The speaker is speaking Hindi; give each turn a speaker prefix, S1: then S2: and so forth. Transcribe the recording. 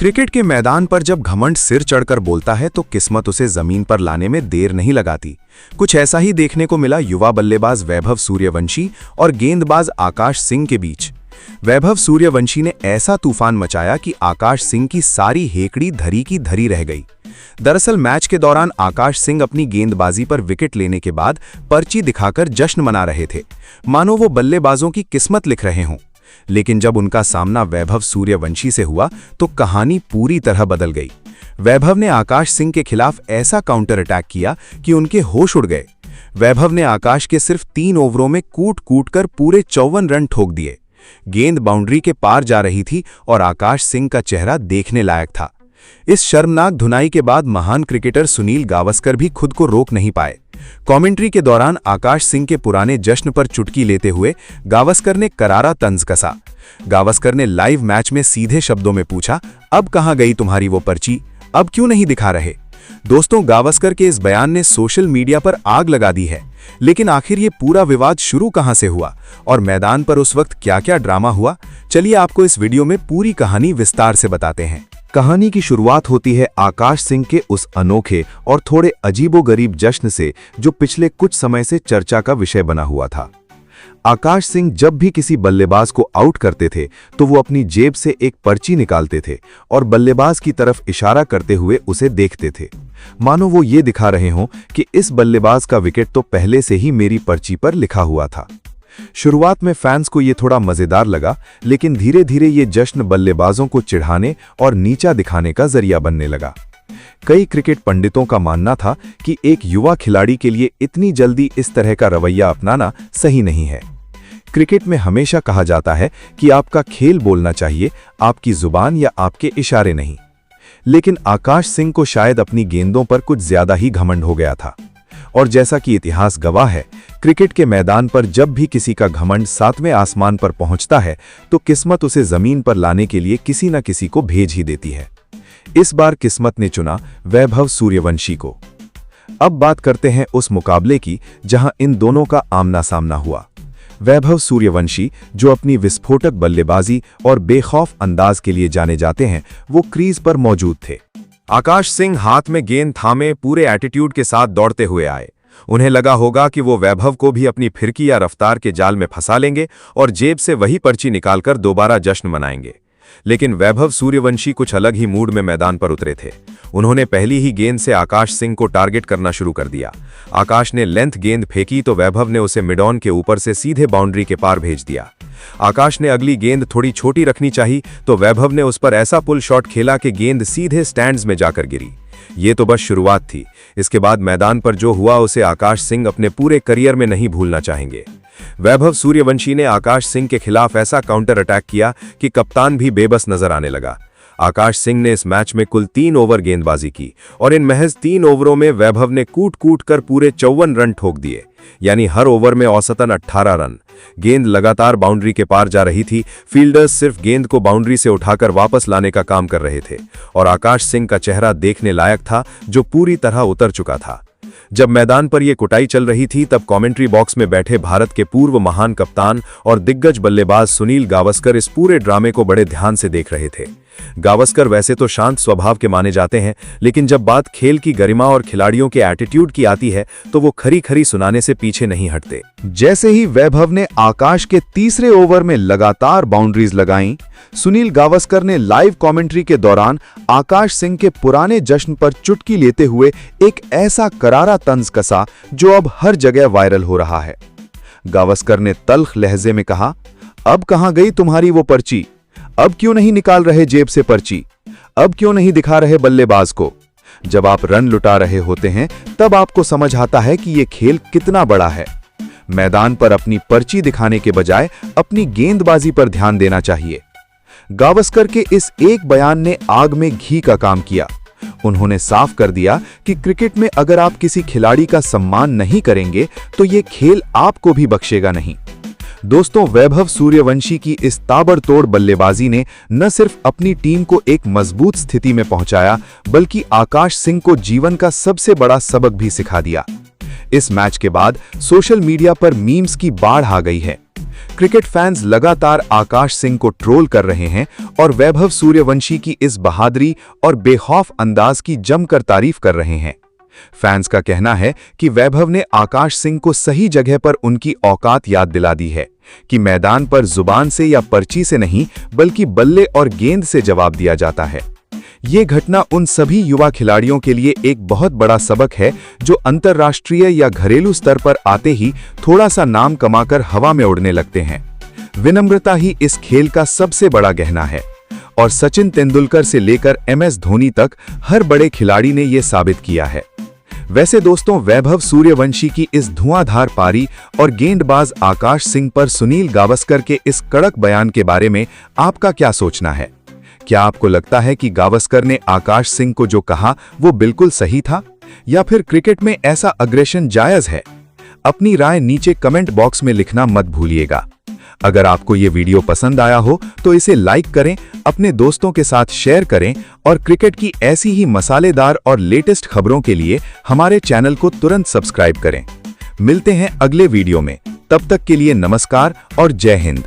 S1: क्रिकेट के मैदान पर जब घमंड सिर चढ़कर बोलता है तो किस्मत उसे जमीन पर लाने में देर नहीं लगाती। कुछ ऐसा ही देखने को मिला युवा बल्लेबाज वैभव सूर्यवंशी और गेंदबाज आकाश सिंह के बीच। वैभव सूर्यवंशी ने ऐसा तूफान मचाया कि आकाश सिंह की सारी हेकड़ी धरी की धरी रह गई। दरअसल मैच के दौरान आकाश सिंह अपनी गेंदबाजी पर विकेट लेने के बाद पर्ची दिखाकर जश्न मना रहे थे, मानो वो बल्लेबाजों की किस्मत लिख रहे हों। लेकिन जब उनका सामना वैभव सूर्यवंशी से हुआ तो कहानी पूरी तरह बदल गई। वैभव ने आकाश सिंह के खिलाफ ऐसा काउंटर अटैक किया कि उनके होश उड़ गए। वैभव ने आकाश के सिर्फ 3 ओवरों में कूट कर पूरे 54 रन ठोक दिए। गेंद बाउंड्री के पार जा रही थी और आकाश सिंह का चेहरा देखने लायक था। इस शर्मनाक धुनाई के बाद महान क्रिकेटर सुनील गावस्कर भी खुद को रोक नहीं पाए। कमेंट्री के दौरान आकाश सिंह के पुराने जश्न पर चुटकी लेते हुए गावस्कर ने करारा तंज कसा। गावस्कर ने लाइव मैच में सीधे शब्दों में पूछा, अब कहां गई तुम्हारी वो पर्ची, अब क्यों नहीं दिखा रहे। दोस्तों, गावस्कर के इस बयान ने सोशल मीडिया पर आग लगा दी है। लेकिन आखिर ये पूरा विवाद शुरू कहां से हुआ और मैदान पर उस वक्त क्या-क्या ड्रामा हुआ, चलिए आपको इस वीडियो में पूरी कहानी विस्तार से बताते हैं। कहानी की शुरुआत होती है आकाश सिंह के उस अनोखे और थोड़े अजीबोगरीब जश्न से जो पिछले कुछ समय से चर्चा का विषय बना हुआ था। आकाश सिंह जब भी किसी बल्लेबाज को आउट करते थे तो वो अपनी जेब से एक पर्ची निकालते थे और बल्लेबाज की तरफ इशारा करते हुए उसे देखते थे, मानो वो ये दिखा रहे हों कि इस बल्लेबाज का विकेट तो पहले से ही मेरी पर्ची पर लिखा हुआ था। शुरुआत में फैंस को ये थोड़ा मजेदार लगा, लेकिन धीरे धीरे ये जश्न बल्लेबाजों को चिढ़ाने और नीचा दिखाने का जरिया बनने लगा। कई क्रिकेट पंडितों का मानना था कि एक युवा खिलाड़ी के लिए इतनी जल्दी इस तरह का रवैया अपनाना सही नहीं है। क्रिकेट में हमेशा कहा जाता है कि आपका खेल बोलना चाहिए, आपकी जुबान या आपके इशारे नहीं। लेकिन आकाश सिंह को शायद अपनी गेंदों पर कुछ ज्यादा ही घमंड हो गया था। और जैसा कि इतिहास गवाह है, क्रिकेट के मैदान पर जब भी किसी का घमंड 7वें आसमान पर पहुंचता है तो किस्मत उसे जमीन पर लाने के लिए किसी न किसी को भेज ही देती है। इस बार किस्मत ने चुना वैभव सूर्यवंशी को। अब बात करते हैं उस मुकाबले की जहां इन दोनों का आमना सामना हुआ। वैभव सूर्यवंशी, जो अपनी विस्फोटक बल्लेबाजी और बेखौफ अंदाज के लिए जाने जाते हैं, वो क्रीज पर मौजूद थे। आकाश सिंह हाथ में गेंद थामे पूरे एटीट्यूड के साथ दौड़ते हुए आए। उन्हें लगा होगा कि वो वैभव को भी अपनी फिरकी या रफ्तार के जाल में फंसा लेंगे और जेब से वही पर्ची निकालकर दोबारा जश्न मनाएंगे। लेकिन वैभव सूर्यवंशी कुछ अलग ही मूड में मैदान पर उतरे थे। उन्होंने पहली ही गेंद से आकाश सिंह को टारगेट करना शुरू कर दिया। आकाश ने लेंथ गेंद फेंकी तो वैभव ने उसे मिड ऑन के ऊपर से सीधे बाउंड्री के पार भेज दिया। आकाश ने अगली गेंद थोड़ी छोटी रखनी चाहिए तो वैभव ने उस पर ऐसा पुल शॉट खेला कि गेंद सीधे स्टैंड्स में जाकर गिरी। ये तो बस शुरुआत थी। इसके बाद मैदान पर जो हुआ उसे आकाश सिंह अपने पूरे करियर में नहीं भूलना चाहेंगे। वैभव सूर्यवंशी ने आकाश सिंह के खिलाफ ऐसा काउंटर अटैक किया कि कप्तान भी बेबस नजर आने लगा। आकाश सिंह ने इस मैच में कुल 3 ओवर गेंदबाजी की और इन महज 3 ओवरों में वैभव ने कूट कर पूरे 54 रन ठोक दिए, यानी हर ओवर में औसतन 18 रन। गेंद लगातार बाउंड्री के पार जा रही थी। फील्डर्स सिर्फ गेंद को बाउंड्री से उठाकर वापस लाने का काम कर रहे थे और आकाश सिंह का चेहरा देखने लायक था, जो पूरी तरह उतर चुका था। जब मैदान पर यह कुटाई चल रही थी तब कमेंट्री बॉक्स में बैठे भारत के पूर्व महान कप्तान और दिग्गज बल्लेबाज सुनील गावस्कर इस पूरे ड्रामे को बड़े ध्यान से देख रहे थे। गावस्कर वैसे तो शांत स्वभाव के माने जाते हैं, लेकिन जब बात खेल की गरिमा और खिलाड़ियों के एटीट्यूड की आती है तो वो खरी सुनाने से पीछे नहीं हटते। जैसे ही वैभव ने आकाश के तीसरे ओवर में लगातार बाउंड्रीज लगाईं, सुनील गावस्कर ने लाइव कमेंट्री के दौरान आकाश सिंह के पुराने जश्न पर चुटकी लेते हुए एक ऐसा करारा तंज कसा जो अब हर जगह वायरल हो रहा है। गावस्कर ने तल्ख लहजे में कहा, अब कहां गई तुम्हारी वो पर्ची, अब क्यों नहीं निकाल रहे जेब से पर्ची, अब क्यों नहीं दिखा रहे बल्लेबाज को। जब आप रन लुटा रहे होते हैं तब आपको समझ आता है कि यह खेल कितना बड़ा है। मैदान पर अपनी पर्ची दिखाने के बजाय अपनी गेंदबाजी पर ध्यान देना चाहिए। गावस्कर के इस एक बयान ने आग में घी का काम किया। उन्होंने साफ कर दिया कि क्रिकेट में अगर आप किसी खिलाड़ी का सम्मान नहीं करेंगे तो यह खेल आपको भी बख्शेगा नहीं। दोस्तों, वैभव सूर्यवंशी की इस ताबड़तोड़ बल्लेबाजी ने न सिर्फ अपनी टीम को एक मजबूत स्थिति में पहुंचाया, बल्कि आकाश सिंह को जीवन का सबसे बड़ा सबक भी सिखा दिया। इस मैच के बाद सोशल मीडिया पर मीम्स की बाढ़ आ गई है। क्रिकेट फैंस लगातार आकाश सिंह को ट्रोल कर रहे हैं और वैभव सूर्यवंशी की इस बहादुरी और बेखौफ अंदाज की जमकर तारीफ कर रहे हैं। फैंस का कहना है कि वैभव ने आकाश सिंह को सही जगह पर उनकी औकात याद दिला दी है कि मैदान पर जुबान से या पर्ची से नहीं बल्कि बल्ले और गेंद से जवाब दिया जाता है। ये घटना उन सभी युवा खिलाड़ियों के लिए एक बहुत बड़ा सबक है जो अंतर्राष्ट्रीय या घरेलू स्तर पर आते ही थोड़ा सा नाम कमाकर हवा में उड़ने लगते हैं। विनम्रता ही इस खेल का सबसे बड़ा गहना है और सचिन तेंदुलकर से लेकर MS धोनी तक हर बड़े खिलाड़ी ने यह साबित किया है। वैसे दोस्तों, वैभव सूर्यवंशी की इस धुआंधार पारी और गेंदबाज आकाश सिंह पर सुनील गावस्कर के इस कड़क बयान के बारे में आपका क्या सोचना है? क्या आपको लगता है कि गावस्कर ने आकाश सिंह को जो कहा वो बिल्कुल सही था, या फिर क्रिकेट में ऐसा अग्रेशन जायज है? अपनी राय नीचे कमेंट बॉक्स में लिखना मत भूलिएगा। अगर आपको ये वीडियो पसंद आया हो तो इसे लाइक करें, अपने दोस्तों के साथ शेयर करें और क्रिकेट की ऐसी ही मसालेदार और लेटेस्ट खबरों के लिए हमारे चैनल को तुरंत सब्सक्राइब करें। मिलते हैं अगले वीडियो में, तब तक के लिए नमस्कार और जय हिंद।